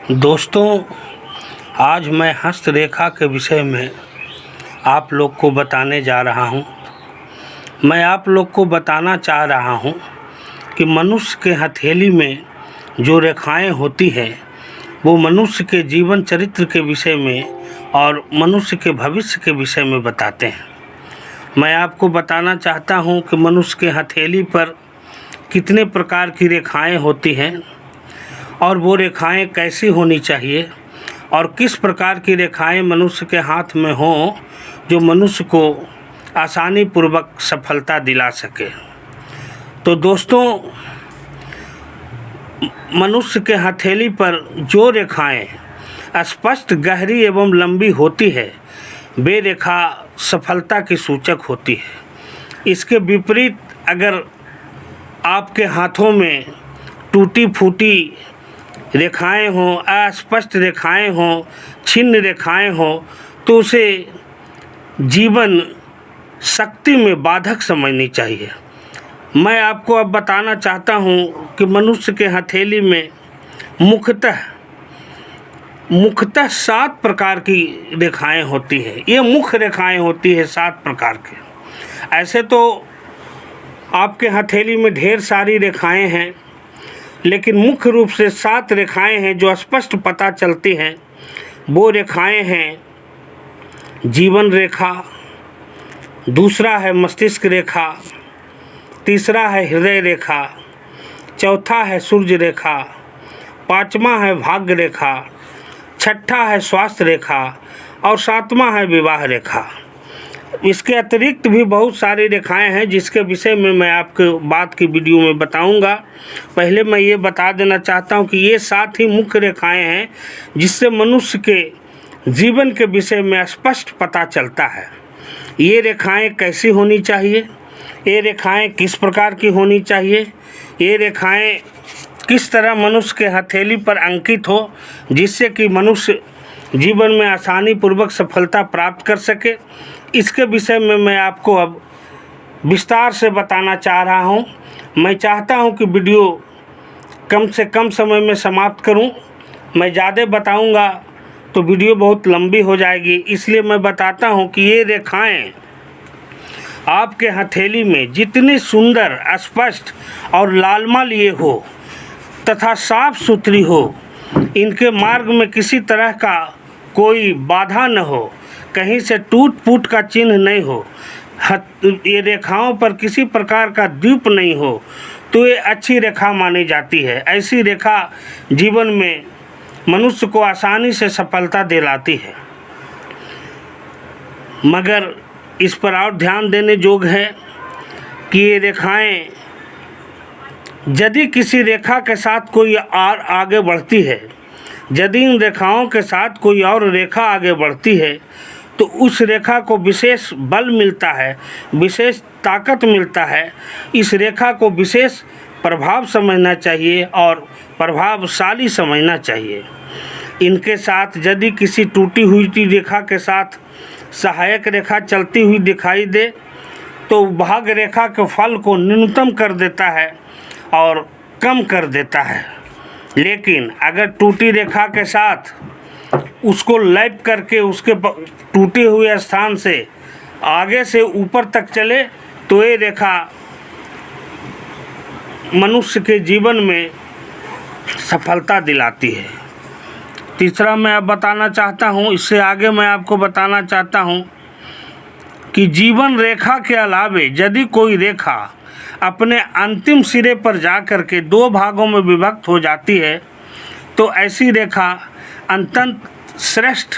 दोस्तों, आज मैं हस्तरेखा के विषय में आप लोग को बताने जा रहा हूं। मैं आप लोग को बताना चाह रहा हूं कि मनुष्य के हथेली में जो रेखाएं होती हैं वो मनुष्य के जीवन चरित्र के विषय में और मनुष्य के भविष्य के विषय में बताते हैं। मैं आपको बताना चाहता हूं कि मनुष्य के हथेली पर कितने प्रकार की रेखाएं होती हैं और वो रेखाएं कैसी होनी चाहिए और किस प्रकार की रेखाएं मनुष्य के हाथ में हों जो मनुष्य को आसानी पूर्वक सफलता दिला सके। तो दोस्तों, मनुष्य के हथेली पर जो रेखाएं स्पष्ट, गहरी एवं लंबी होती है वे रेखा सफलता की सूचक होती है। इसके विपरीत अगर आपके हाथों में टूटी फूटी रेखाएं हों, अस्पष्ट रेखाएं हों, छिन्न रेखाएं हों तो उसे जीवन शक्ति में बाधक समझनी चाहिए। मैं आपको अब बताना चाहता हूं कि मनुष्य के हथेली में मुख्यतः 7 प्रकार की रेखाएं होती हैं। ये मुख्य रेखाएं होती है 7 प्रकार के। ऐसे तो आपके हथेली में ढेर सारी रेखाएं हैं, लेकिन मुख्य रूप से 7 रेखाएं हैं जो स्पष्ट पता चलती हैं। वो रेखाएं हैं जीवन रेखा, दूसरा है मस्तिष्क रेखा, तीसरा है हृदय रेखा, चौथा है सूर्य रेखा, पांचवा है भाग्य रेखा, छठा है स्वास्थ्य रेखा और 7वां है विवाह रेखा। इसके अतिरिक्त भी बहुत सारी रेखाएं हैं जिसके विषय में मैं आपको बात की वीडियो में बताऊंगा। पहले मैं ये बता देना चाहता हूं कि ये 7 ही मुख्य रेखाएं हैं जिससे मनुष्य के जीवन के विषय में स्पष्ट पता चलता है। ये रेखाएं कैसी होनी चाहिए, ये रेखाएं किस प्रकार की होनी चाहिए, ये रेखाएं किस तरह मनुष्य के हथेली पर अंकित हो जिससे कि मनुष्य जीवन में आसानी पूर्वक सफलता प्राप्त कर सके, इसके विषय में मैं आपको अब विस्तार से बताना चाह रहा हूं। मैं चाहता हूं कि वीडियो कम से कम समय में समाप्त करूं। मैं ज़्यादा बताऊंगा तो वीडियो बहुत लंबी हो जाएगी, इसलिए मैं बताता हूं कि ये रेखाएं आपके हथेली में जितनी सुंदर, स्पष्ट और लालमा लिए हो तथा साफ सुथरी हो, इनके मार्ग में किसी तरह का कोई बाधा न हो, कहीं से टूट फूट का चिन्ह नहीं हो, ये रेखाओं पर किसी प्रकार का द्वीप नहीं हो, तो ये अच्छी रेखा मानी जाती है। ऐसी रेखा जीवन में मनुष्य को आसानी से सफलता दिलाती है। मगर इस पर और ध्यान देने योग्य है कि ये रेखाएं यदि किसी रेखा के साथ कोई और आगे बढ़ती है, यदि इन रेखाओं के साथ कोई और रेखा आगे बढ़ती है तो उस रेखा को विशेष बल मिलता है, विशेष ताकत मिलता है। इस रेखा को विशेष प्रभाव समझना चाहिए और प्रभावशाली समझना चाहिए। इनके साथ यदि किसी टूटी हुई रेखा के साथ सहायक रेखा चलती हुई दिखाई दे तो भाग्य रेखा के फल को न्यूनतम कर देता है और कम कर देता है। लेकिन अगर टूटी रेखा के साथ उसको लैप करके उसके टूटे हुए स्थान से आगे से ऊपर तक चले तो ये रेखा मनुष्य के जीवन में सफलता दिलाती है। तीसरा मैं अब बताना चाहता हूँ, इससे आगे मैं आपको बताना चाहता हूँ कि जीवन रेखा के अलावे यदि कोई रेखा अपने अंतिम सिरे पर जाकर के 2 भागों में विभक्त हो जाती है तो ऐसी रेखा अत्यंत श्रेष्ठ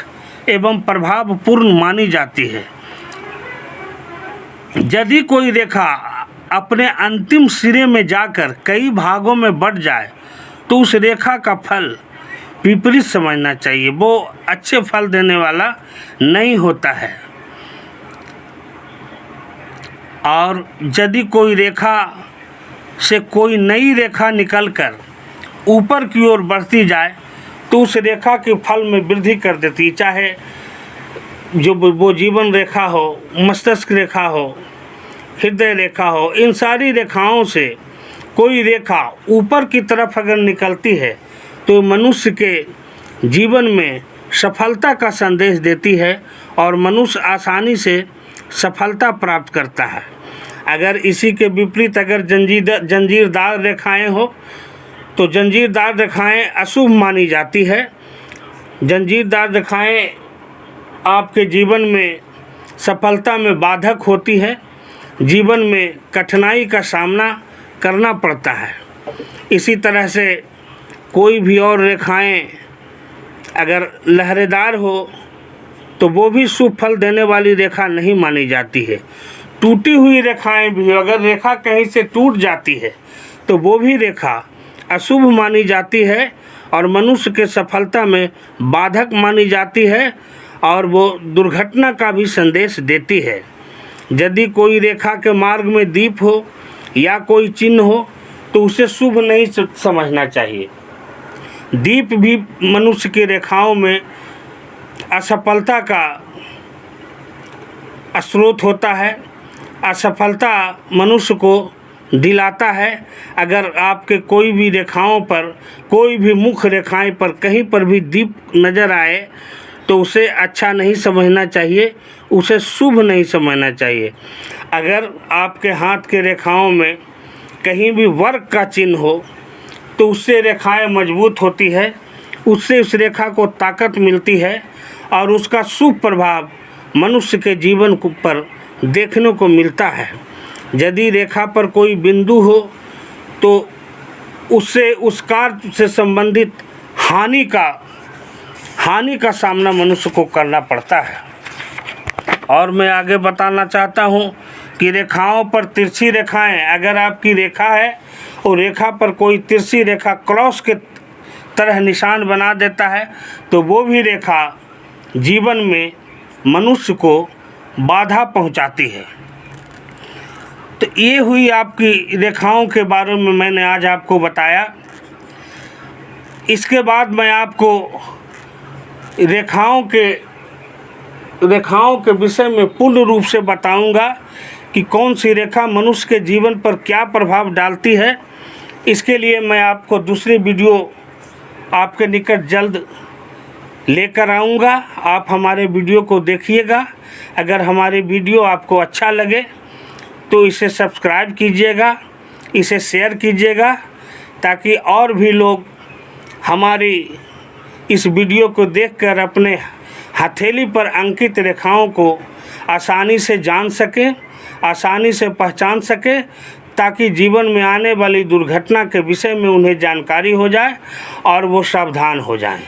एवं प्रभावपूर्ण मानी जाती है। यदि कोई रेखा अपने अंतिम सिरे में जाकर कई भागों में बढ़ जाए तो उस रेखा का फल विपरीत समझना चाहिए, वो अच्छे फल देने वाला नहीं होता है। और यदि कोई रेखा से कोई नई रेखा निकलकर ऊपर की ओर बढ़ती जाए तो उस रेखा के फल में वृद्धि कर देती है, चाहे जो वो जीवन रेखा हो, मस्तिष्क रेखा हो, हृदय रेखा हो। इन सारी रेखाओं से कोई रेखा ऊपर की तरफ अगर निकलती है तो मनुष्य के जीवन में सफलता का संदेश देती है और मनुष्य आसानी से सफलता प्राप्त करता है। अगर इसी के विपरीत अगर जंजीरदार रेखाएं हो तो जंजीरदार रेखाएं अशुभ मानी जाती है। जंजीरदार रेखाएं आपके जीवन में सफलता में बाधक होती है, जीवन में कठिनाई का सामना करना पड़ता है। इसी तरह से कोई भी और रेखाएं अगर लहरेदार हो तो वो भी शुभ फल देने वाली रेखा नहीं मानी जाती है। टूटी हुई रेखाएं भी, अगर रेखा कहीं से टूट जाती है तो वो भी रेखा अशुभ मानी जाती है और मनुष्य के सफलता में बाधक मानी जाती है और वो दुर्घटना का भी संदेश देती है। यदि कोई रेखा के मार्ग में दीप हो या कोई चिन्ह हो तो उसे शुभ नहीं समझना चाहिए। दीप भी मनुष्य की रेखाओं में असफलता का स्रोत होता है। असफलता मनुष्य को दिलाता है। अगर आपके कोई भी रेखाओं पर, कोई भी मुख्य रेखाएं पर कहीं पर भी दीप नज़र आए तो उसे अच्छा नहीं समझना चाहिए, उसे शुभ नहीं समझना चाहिए। अगर आपके हाथ के रेखाओं में कहीं भी वर्ग का चिन्ह हो तो उससे रेखाएं मजबूत होती है, उससे उस रेखा को ताकत मिलती है और उसका शुभ प्रभाव मनुष्य के जीवन पर देखने को मिलता है। यदि रेखा पर कोई बिंदु हो तो उससे उस कार्य से संबंधित हानि का सामना मनुष्य को करना पड़ता है। और मैं आगे बताना चाहता हूँ कि रेखाओं पर तिरछी रेखाएं, अगर आपकी रेखा है और रेखा पर कोई तिरछी रेखा क्रॉस के तरह निशान बना देता है तो वो भी रेखा जीवन में मनुष्य को बाधा पहुंचाती है। तो ये हुई आपकी रेखाओं के बारे में मैंने आज आपको बताया। इसके बाद मैं आपको रेखाओं के विषय में पूर्ण रूप से बताऊंगा कि कौन सी रेखा मनुष्य के जीवन पर क्या प्रभाव डालती है। इसके लिए मैं आपको दूसरी वीडियो आपके निकट जल्द लेकर आऊँगा। आप हमारे वीडियो को देखिएगा। अगर हमारी वीडियो आपको अच्छा लगे तो इसे सब्सक्राइब कीजिएगा, इसे शेयर कीजिएगा ताकि और भी लोग हमारी इस वीडियो को देखकर अपने हथेली पर अंकित रेखाओं को आसानी से जान सकें, आसानी से पहचान सकें, ताकि जीवन में आने वाली दुर्घटना के विषय में उन्हें जानकारी हो जाए और वो सावधान हो जाएं।